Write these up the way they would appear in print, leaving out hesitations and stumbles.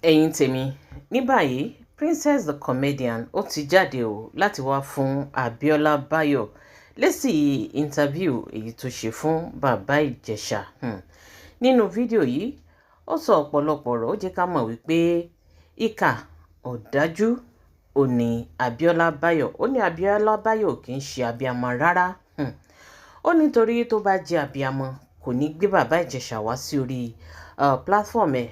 ẹ̀yin tèmi ní báyìí Princess the comedian ó ti jáde o láti wá fún Abiola Bayo lésì interview èyí tó ṣe fún bàbá Ìjẹ̀ṣà. Nínú fídíò yìí ó sọ ọ̀pọ̀lọpọ̀ ọ̀rọ̀, ó jẹ́ ká mọ̀ wípé ìkà ọ̀dájú ò ní Abiola Bayo. Ó ní Abiola Bayo kì í ṣe abiyamọ rárá. Ó nítorí tó bá jẹ́ abiyamọ kò ní gbé bàbá Ìjẹ̀ṣà wá sí orí platform ẹ̀.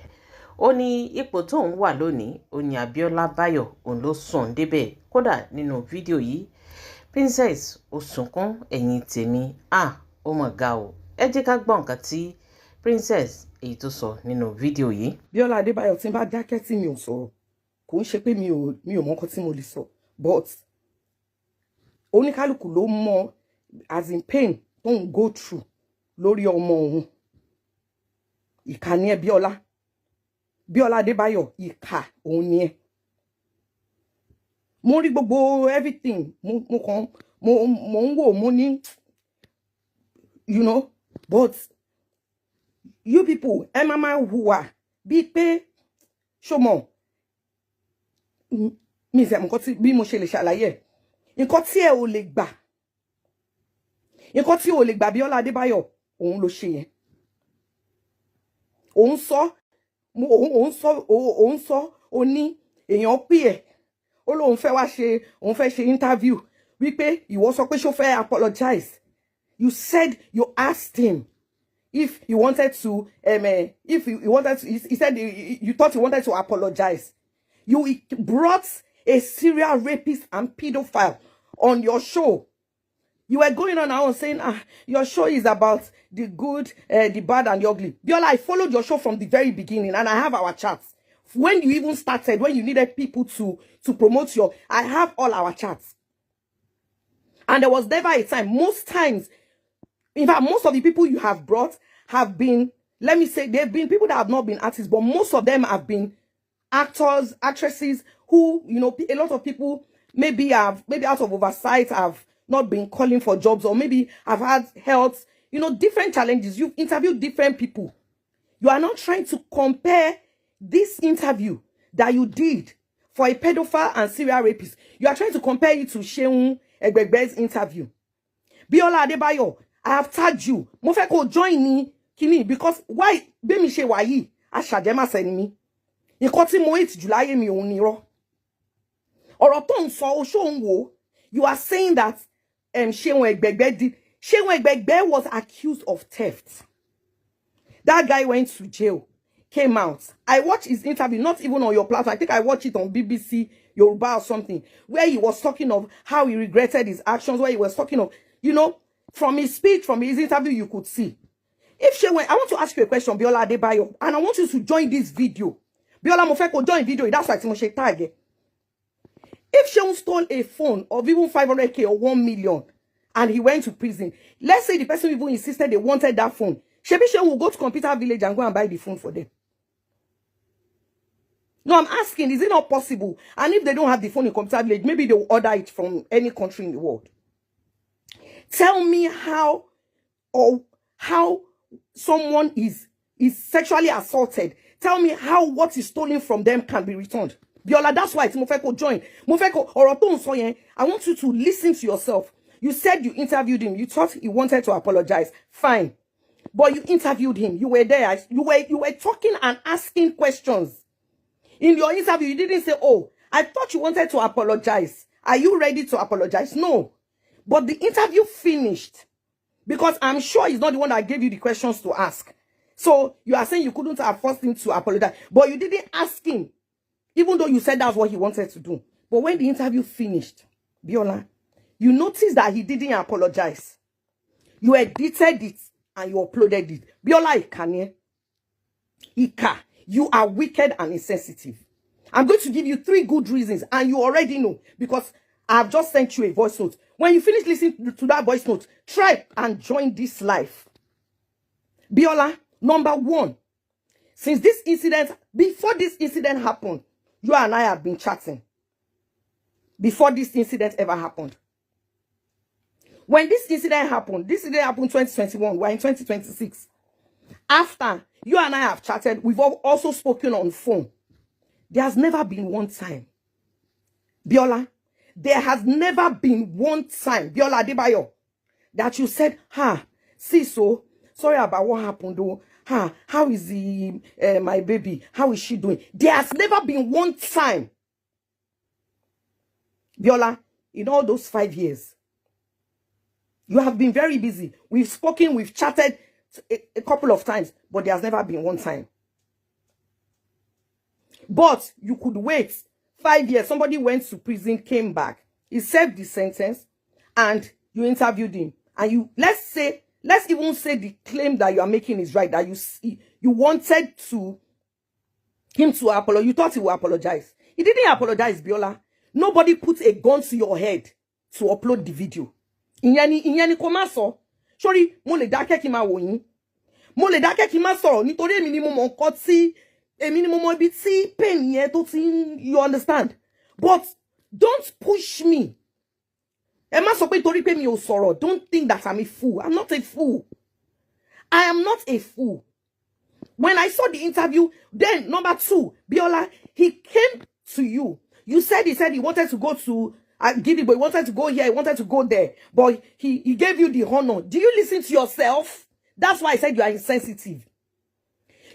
Ó ní ipò tó ń wà lónìí, ó ní Abiola Bayo òun ló sùn débẹ̀. Kódà nínú fídíò yìí Princess ó sunkún, ẹ̀yin tèmi ó mọ̀ ga o. Ẹ jẹ́ ká gbọ́ nǹkan tí Princess èyí tó sọ nínú fídíò yìí. Biola Adébáyọ̀ tí n bá dákẹ́ tí mi ò sọ̀rọ̀ kò ń ṣe pé mi ò mọ nǹkan tí mo lè sọ, but oníkálukú ló mọ as in pain tó ń go through lórí ọmọ òun. Ìkà ni ẹ́ Biola Adébáyọ̀, ìkà òun ni ẹ́. Mo rí gbogbo everything mo ń wò mo ní but you people ẹ máa hùwà bíi pé ṣọmọ mi ìfẹ́ nǹkan tí bí mo ṣe lè ṣàlàyé nǹkan tí ẹ ò lè gbà, nǹkan tí ò lè gbà Biola Adébáyọ̀ òun ló ṣe yẹn. òun sọ ó ní èèyàn pè ẹ́ ó lóun fẹ́ wá ṣe òun fẹ́ ṣe interview wípé ìwọ sọ pé ṣó fẹ́ apologize. You said you asked him if he wanted to he said you thought he wanted to apologize. You brought a serial rapist and pedophile on your show. You were going on and saying, your show is about the good, the bad, and the ugly. Biola, I followed your show from the very beginning, and I have our chats. When you even started, when you needed people to promote I have all our chats. And there was never a time, most times, in fact, most of the people you have brought have been, let me say, they've been people that have not been artists, but most of them have been actors, actresses, who, a lot of people maybe out of oversight have not been calling for jobs, or maybe have had health, different challenges. You've interviewed different people. You are not trying to compare this interview that you did for a pedophile and serial rapist. You are trying to compare it to Seun Egbegbe's interview. Biola Adebayo, I have tagged you. Mo fẹ́ kó join ni kini, because why be mi ṣe wà yìí aṣàjẹmá sẹ́ni mi. Nǹkan tí mo hate jù láyé mi òun ni irọ́. Ọ̀rọ̀ tó ń sọ o ṣó ń wò. You are saying that Seun Egbegbe was accused of theft. That guy went to jail, came out. I watched his interview, not even on your platform. I think I watched it on BBC Yoruba or something, where he was talking of how he regretted his actions, where he was talking of, from his speech, from his interview, you could see. If Seun, I want to ask you a question, Biola Adebayo, and I want you to join this video. Biola mo fẹ́ kó join video, that's why Timothy tag. If Seun stole a phone of even 500K or 1 million and he went to prison, let's say the person even insisted they wanted that phone, Shebi Seun will go to Computer Village and go and buy the phone for them. No, I'm asking, is it not possible? And if they don't have the phone in Computer Village, maybe they will order it from any country in the world. Tell me how someone is sexually assaulted. Tell me how what is stolen from them can be returned. Biola, that's why mo fẹ́ kó join. Mo fẹ́ kó ọ̀rọ̀ tó ń sọ yẹn. I want you to listen to yourself. You said you interviewed him. You thought he wanted to apologize. Fine. But you interviewed him. You were there. You were talking and asking questions. In your interview, you didn't say, oh, I thought you wanted to apologize. Are you ready to apologize? No. But the interview finished. Because I'm sure he's not the one that gave you the questions to ask. So you are saying you couldn't have forced him to apologize. But you didn't ask him. Even though you said that's what he wanted to do. But when the interview finished, Biola, you noticed that he didn't apologize. You edited it and you uploaded it. Biola Ikanye, Ika, you are wicked and insensitive. I'm going to give you 3 good reasons, and you already know, because I've just sent you a voice note. When you finish listening to that voice note, try and join this live. Biola, number 1, since this incident, before this incident happened, you and I have been chatting. Before this incident ever happened. When this incident happened 2021, we're in 2026. After, you and I have chatted, we've also spoken on phone. There has never been one time, Biola, there has never been one time, Biola Adebayo, that you said, see, so sorry about what happened though. How is my baby? How is she doing? There has never been one time, Biola, in all those 5 years. You have been very busy. We've spoken, we've chatted a couple of times, but there has never been one time. But you could wait 5 years. Somebody went to prison, came back. He served the sentence, and you interviewed him. And you, let's even say the claim that you are making is right, that you wanted him to apologize. You thought he would apologize. He didn't apologize, Biola. Nobody put a gun to your head to upload the video. Ìyẹn ni kò má sọ. Sorry, mo lè dákẹ́ kí n máa wò yín. Mo lè dákẹ́ kí n má sọ̀rọ̀ nítorí èmi ni mo mọ nǹkan tí èmi ni mo mọ ibi tí pain yẹn tó ti you understand. But don't push me. Ẹ má sọ pé torí pé mi ò sọ̀rọ̀. Don't think that I'm a fool. I'm not a fool. I am not a fool. When I saw the interview, then number 2, Biola, he came to you. You said he wanted to go to Gidigbo, he wanted to go here, he wanted to go there, but he gave you the honor. Do you listen to yourself? That's why I said you are insensitive.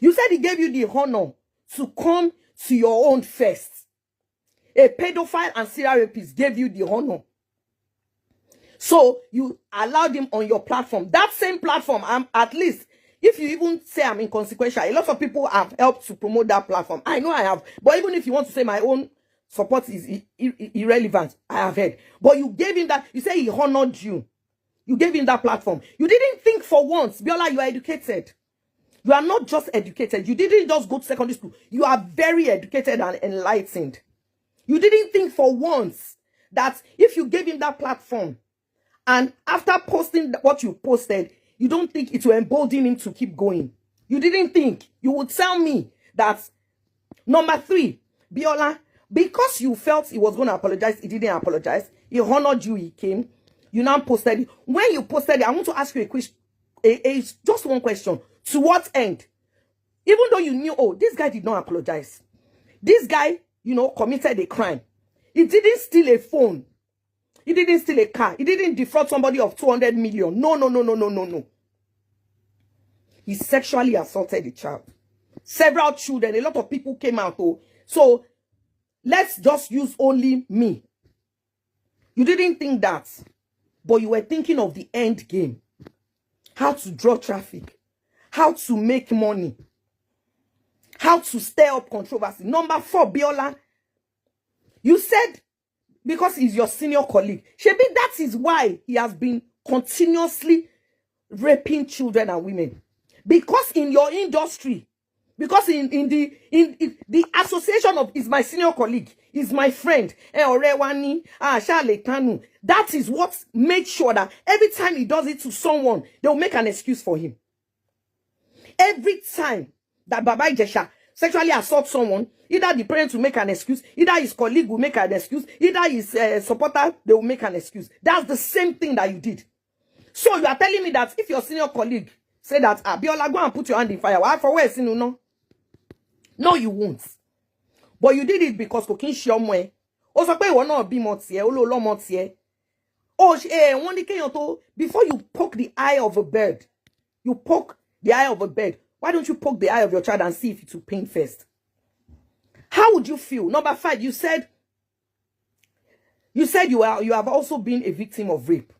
You said he gave you the honor to come to your own first. A pedophile and serial rapist gave you the honor. So you allowed him on your platform. That same platform, at least, if you even say I'm inconsequential, a lot of people have helped to promote that platform. I know I have. But even if you want to say my own support is irrelevant, I have heard. But you gave him that, you say he honored you. You gave him that platform. You didn't think for once, Biola, you are educated. You are not just educated. You didn't just go to secondary school. You are very educated and enlightened. You didn't think for once that if you gave him that platform, and after posting what you posted, you don't think it will embolden him to keep going. You didn't think. You would tell me that. Number 3, Biola, because you felt he was going to apologize, he didn't apologize. He honored you, he came. You now posted it. When you posted it, I want to ask you a question. Just one question. To what end? Even though you knew, oh, this guy did not apologize. This guy, committed a crime. He didn't steal a phone. He didn't steal a car. He didn't defraud somebody of 200 million. No. He sexually assaulted a child. Several children, a lot of people came out. Oh, so let's just use only me. You didn't think that, but you were thinking of the end game. How to draw traffic. How to make money. How to stir up controversy. Number 4, Biola, you said because he's your senior colleague. Shebi, that is why he has been continuously raping children and women. Because in your industry, because in the association of is my senior colleague, is my friend, that is what made sure that every time he does it to someone, they'll make an excuse for him. Every time that Baba Ijesha sexually assaults someone, either the parents will make an excuse, either his colleague will make an excuse, either his supporter, they will make an excuse. That's the same thing that you did. So you are telling me that if your senior colleague say that, Biola, go and put your hand in fire, why for where is no? No, you won't. But you did it because Kokin Shiomwe. O so pe iwo na bimo tie, o lo lomo tie. Oh, wọ́n ní kéèyàn tó, before you poke the eye of a bird, you poke the eye of a bird. Why don't you poke the eye of your child and see if it will pain first? How would you feel? Number 5, you said you have also been a victim of rape.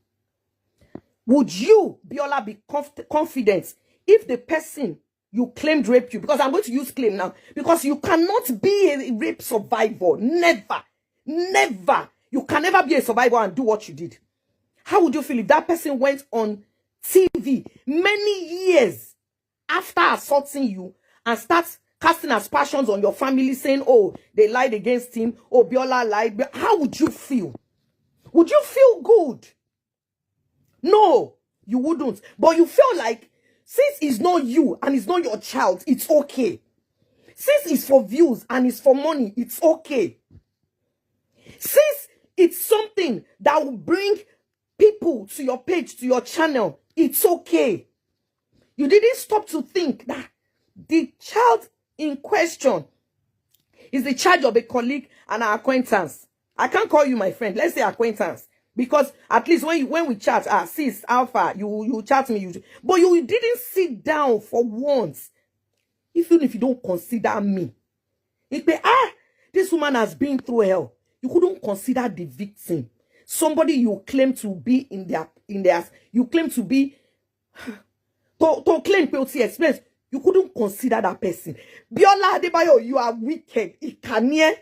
Would you, Biola, be confident if the person you claimed raped you? Because I'm going to use claim now. Because you cannot be a rape survivor. Never. Never. You can never be a survivor and do what you did. How would you feel if that person went on TV many years after assaulting you and starts casting aspersions on your family, saying, oh, they lied against him, oh, Biola lied? How would you feel? Would you feel good? No, you wouldn't. But you feel like, since it's not you and it's not your child, it's okay. Since it's for views and it's for money, it's okay. Since it's something that will bring people to your page, to your channel, it's okay. You didn't stop to think that the child in question It's the charge of a colleague and an acquaintance. I can't call you my friend. Let's say acquaintance. Because at least when we chat, sis, alpha, you chat me. But you didn't sit down for once. Even if you don't consider me. It be, this woman has been through hell. You couldn't consider the victim. Somebody you claim to be in their you claim to be to claim guilty experience. You couldn't consider that person. Biola Bayo, you are wicked. Ikanye.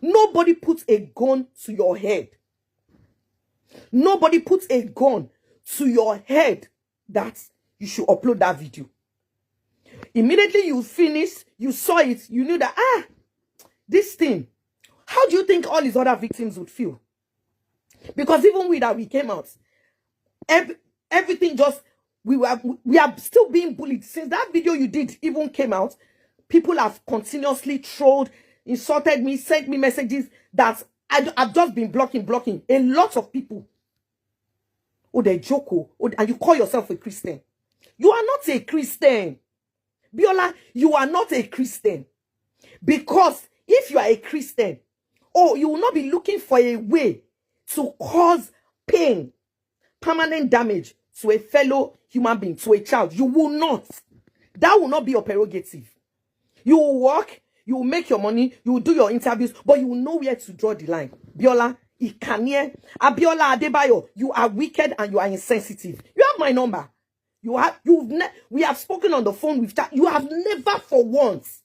Nobody puts a gun to your head. Nobody puts a gun to your head that you should upload that video. Immediately you finished, you saw it, you knew that, this thing, how do you think all his other victims would feel? Because even with that, we came out. Everything just, we are still being bullied. Since that video you did even came out, people have continuously trolled, insulted me, sent me messages that I've just been blocking. A lot of people. Oh, they joke. Oh, and you call yourself a Christian. You are not a Christian. Biola, you are not a Christian. Because if you are a Christian, you will not be looking for a way to cause pain, permanent damage to a fellow human being, to a child. You will not. That will not be your prerogative. You will work, you will make your money, you will do your interviews, but you will know where to draw the line. Biola, Ikanye, Abiola Adebayo, you are wicked and you are insensitive. You have my number. We have spoken on the phone with that. You have never for once,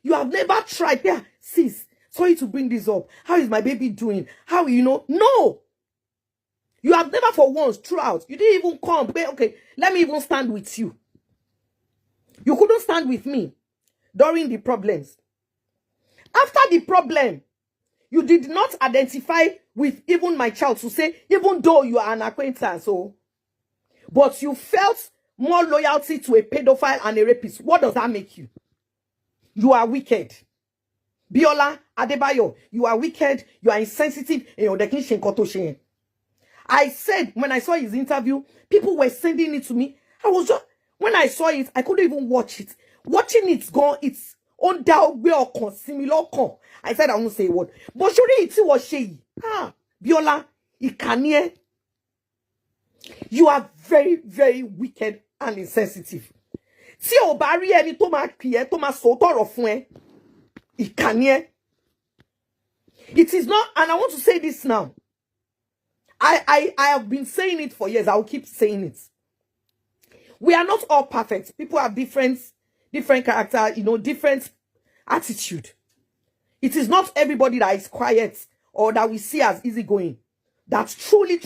you have never tried. Yeah, sis, sorry to bring this up. How is my baby doing? How, no. You have never for once throughout. You didn't even come. Okay, let me even stand with you. You couldn't stand with me during the problems. After the problem, you did not identify with even my child to say, even though you are an acquaintance, but you felt more loyalty to a pedophile and a rapist. What does that make you? You are wicked. Biola Adebayo, you are wicked, you are insensitive, I said, when I saw his interview, people were sending it to me. When I saw it, I couldn't even watch it. Watching it's gone, it's on down or similar. I said I won't say a word. But surely it was she. Biola, Ikanye. You are very, very wicked and insensitive. Si o bari eni tó máa pè ẹ́, tó máa sọ tọ̀rọ̀ fún ẹ, Ikanye. It is not, and I want to say this now. I have been saying it for years. I will keep saying it. We are not all perfect. People have different character, different attitude. It is not everybody that is quiet or that we see as easygoing. That's truly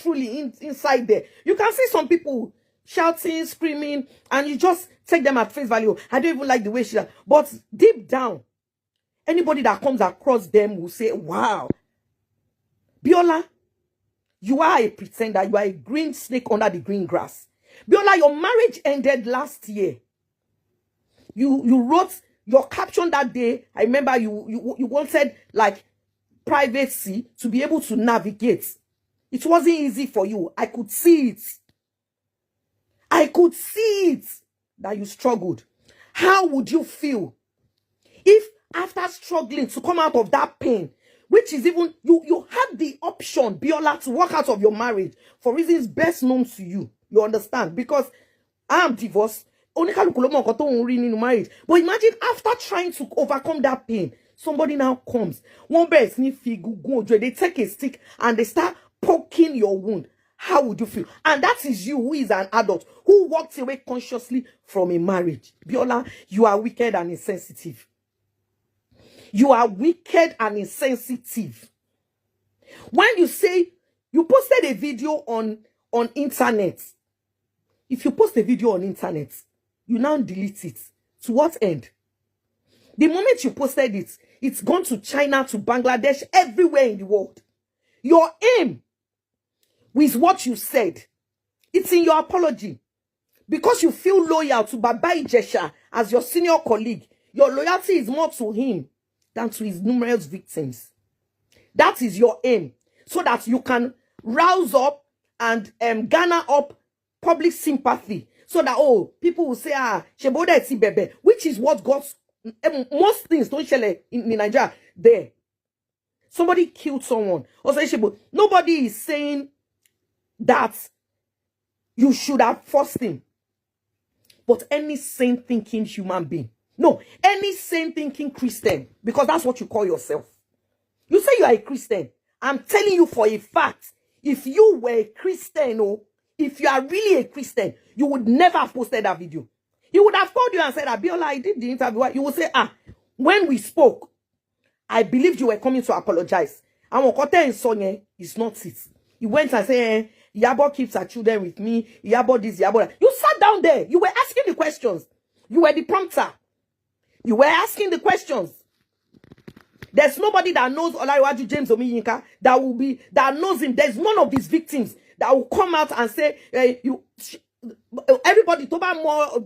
inside there. You can see some people shouting, screaming, and you just take them at face value. I don't even like the way she does. But deep down, anybody that comes across them will say, wow. Biola, you are a pretender. You are a green snake under the green grass. Biola, your marriage ended last year. You wrote your caption that day. I remember you wanted like privacy to be able to navigate. It wasn't easy for you. I could see it. I could see it that you struggled. How would you feel if after struggling to come out of that pain, which is even, you had the option, Biola, to walk out of your marriage for reasons best known to you. You understand? Because I am divorced. But imagine after trying to overcome that pain, somebody now comes. They take a stick and they start poking your wound. How would you feel? And that is you, who is an adult, who walked away consciously from a marriage. Biola, you are wicked and insensitive. You are wicked and insensitive. When you say you posted a video on internet, if you post a video on internet, you now delete it. To what end? The moment you posted it, it's gone to China, to Bangladesh, everywhere in the world. Your aim with what you said, it's in your apology. Because you feel loyal to Baba Ijesha as your senior colleague, your loyalty is more to him than to his numerous victims. That is your aim. So that you can rouse up and garner up public sympathy. So that, people will say, Sheboda eti bebe, which is what got Most things don't share in Nigeria there. Somebody killed someone. Also, nobody is saying that you should have forced him. But any sane thinking human being, no, any sane thinking Christian, because that's what you call yourself. You say you are a Christian. I'm telling you for a fact, if you were a Christian, or if you are really a Christian, you would never have posted that video. He would have called you and said, Abiola, I did the interview. You would say, when we spoke, I believed you were coming to apologize. And what in Sonya is not it. He went and said, Yabo keeps her children with me. Yabo this, Yabo that. You sat down there. You were asking the questions. You were the prompter. You were asking the questions. There's nobody that knows Olariwaju James Omiyinka that knows him. There's none of these victims that will come out and say, everybody toba more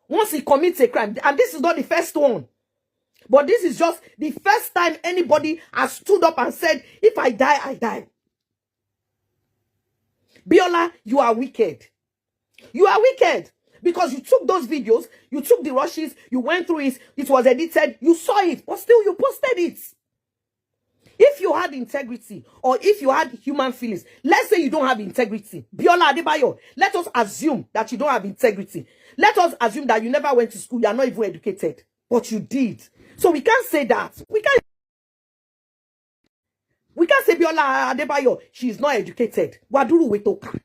once he commits a crime. And this is not the first one. But this is just the first time anybody has stood up and said, if I die, I die. Biola, you are wicked. You are wicked. Because you took those videos, you took the rushes, you went through it, it was edited, you saw it, but still you posted it. If you had integrity, or if you had human feelings, let's say you don't have integrity. Biola Adebayo, let us assume that you don't have integrity. Let us assume that you never went to school, you are not even educated. But you did. So we can't say that. We can't say Biola Adebayo, she is not educated. Waduru Wetoka.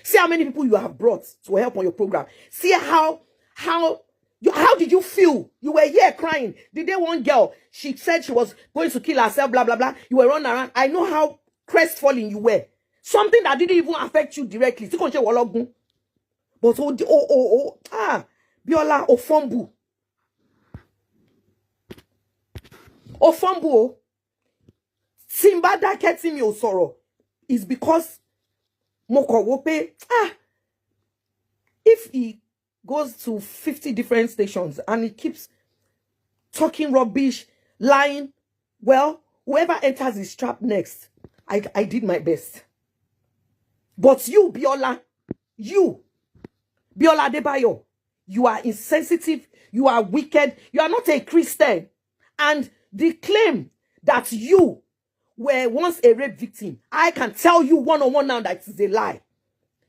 See how many people you have brought to help on your program. See how did you feel? You were here crying. Did they one girl? She said she was going to kill herself, blah, blah, blah. You were running around. I know how crestfallen you were. Something that didn't even affect you directly. But Biola Ofombu. Ofombu. Simba daketi mi osoro is because Moko Wope, if he goes to 50 different stations and he keeps talking rubbish, lying, well, whoever enters his trap next, I did my best. But you, Biola Adebayo, you are insensitive, you are wicked, you are not a Christian. And the claim that you were once a rape victim, I can tell you one-on-one now that it is a lie.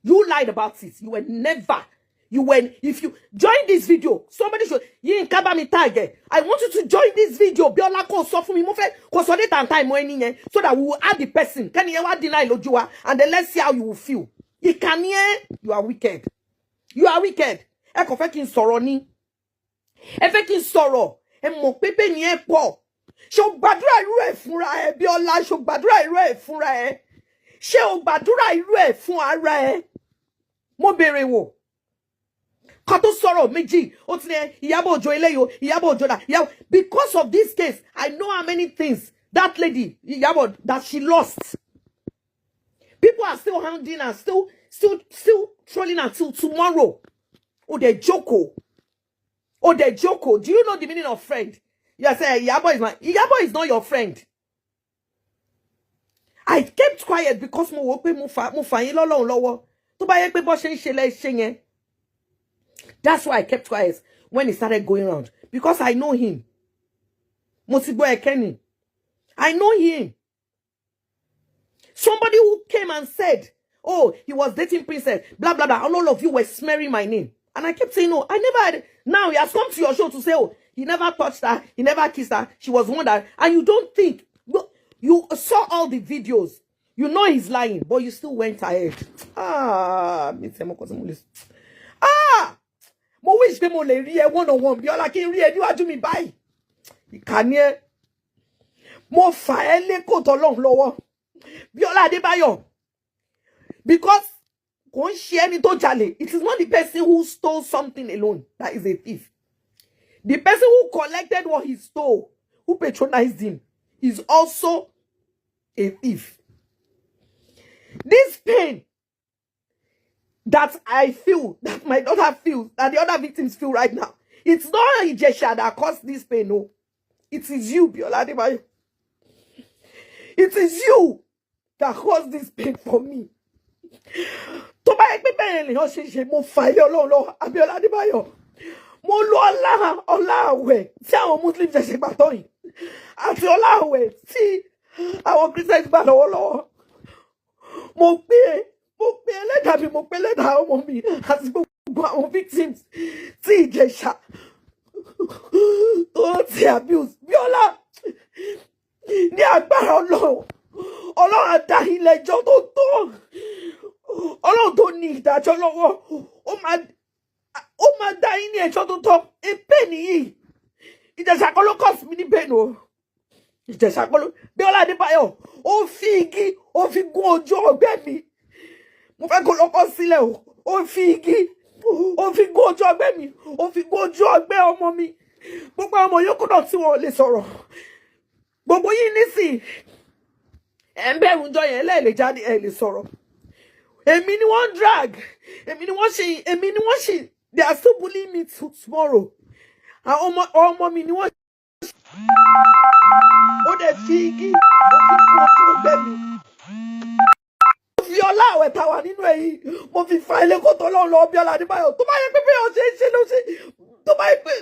You lied about it. You were never. If you join this video, somebody should, I want you to join this video. Biola ko so fún mi mo fẹ́ ko so date and time mo eni so that we will add the person. Can you ever deny Ayelujara? And then let's see how you will feel. You are wicked. You are wicked. E ko fẹ́ kí n sọ̀rọ̀ ni. E fẹ́ kí n sọ̀rọ̀. E mọ̀ pé ni e pọ̀. Ṣé o gbàdúrà irú ẹ̀ fúnra ẹ Biola, ṣé o gbàdúrà irú ẹ̀ fúnra ẹ? Ṣé o gbàdúrà irú ẹ̀ fún ara ẹ? Mo bèrè wò. Kan tó sọ̀rọ̀ méjì, ó ti ní Ìyábọ̀ Òjó eléyìí, Ìyábọ̀ Òjó da. Because of this case, I know how many things that lady, Ìyábọ̀, that she lost. People are still hounding and still trolling until tomorrow. Oh, they joko. Do you know the meaning of friend? You say Ìyábọ̀ is not your friend. I kept quiet because mo wò pé mo fà yín lọ́lọ́run lọ́wọ́. Tó bá yẹ pé bó ṣe ń ṣe lẹ ṣe yẹn. That's why I kept quiet when he started going around, because I know him. Mo ti gbọ́ Ekeni. I know him. Somebody who came and said, oh, he was dating Princess, blah, blah, blah, and all of you were smearing my name. And I kept saying, no, I never had. Now he has come to your show to say, oh, he never touched her, he never kissed her, she was one that, and you don't think, you saw all the videos, you know he's lying, but you still went ahead. Mo wish pé mo lè rí ẹ one-on-one Biola kí n rí ẹ níwájú mi báyìí. Ìkànnì ẹ. Mo fà ẹ́ lé kòtò Ọlọ́run lọ́wọ́. Biola Adebayo. Because kò ń ṣe ẹni tó jalè. It is not the person who stole something alone that is a thief. The person who collected what he stole, who patronized him, is also a thief. This pain that I feel, that my daughter feels, that the other victims feel right now, it's not Ijesha that caused this pain, no. It is you, Biola Adebayo. It is you that caused this pain for me. To buy a paper, mo file Abiola Adebayo. mo lo ọlá àwẹ̀ tí àwọn Muslim ṣẹ̀ṣẹ̀ gbà tán yìí àti ọlá àwẹ̀ tí àwọn Christians gbà lọ́wọ́lọ́wọ́. Mo gbé ẹlẹ́dàá mi, mo gbé ẹlẹ́dàá ọmọ mi àti gbogbo àwọn victims tí Ìjẹ̀ṣà tó ti abuse Bíọ́lá ní agbára Ọlọ́run á dá ilé ẹjọ́ tó tó, Ọlọ́run tó ní ìdájọ́ lọ́wọ́ ó máa dá yín ní ẹjọ́ tó tọ́. Pain nìyí, Ìjẹ̀ṣà kọ́ ló cause mi ní pain o. Ìjẹ̀ṣà kọ́ ló, Bíọ́lá Adébáyọ̀ ó fi igi ó fi gún ojú ọgbẹ́ mi. Mo fẹ́ kó lọ́kọ́ sílẹ̀ o. Ó fi igi ó fi gún ojú ọgbẹ́ mi, ó fi gún ojú ọgbẹ́ ọmọ mi. Gbogbo ọmọ yòókù náà tí wọn ò lè sọ̀rọ̀. Gbogbo yín nísìn ẹ̀ ń bẹ̀rù jọ yẹn lẹ́ẹ̀lẹ̀ jáde ẹ̀ lè sọ̀rọ̀. Èmi ni wọ́n drag, èmi ni wọ́n ṣe, they are still bullying me tomorrow. Àwọn ọmọ mi ni wọ́n ó dẹ̀ fi igi ó fi kú ojú ọgbẹ́ mi. Mo fi ọlá àwẹ̀ tá wà nínú èyí, mo fi fa ilé kó tó lọ́wọ́ lọ́wọ́ Bíọ́lá Adébáyọ̀. Tó bá yẹ pé bí ọ̀sẹ̀ ṣe ló ṣe, tó bá yẹ pé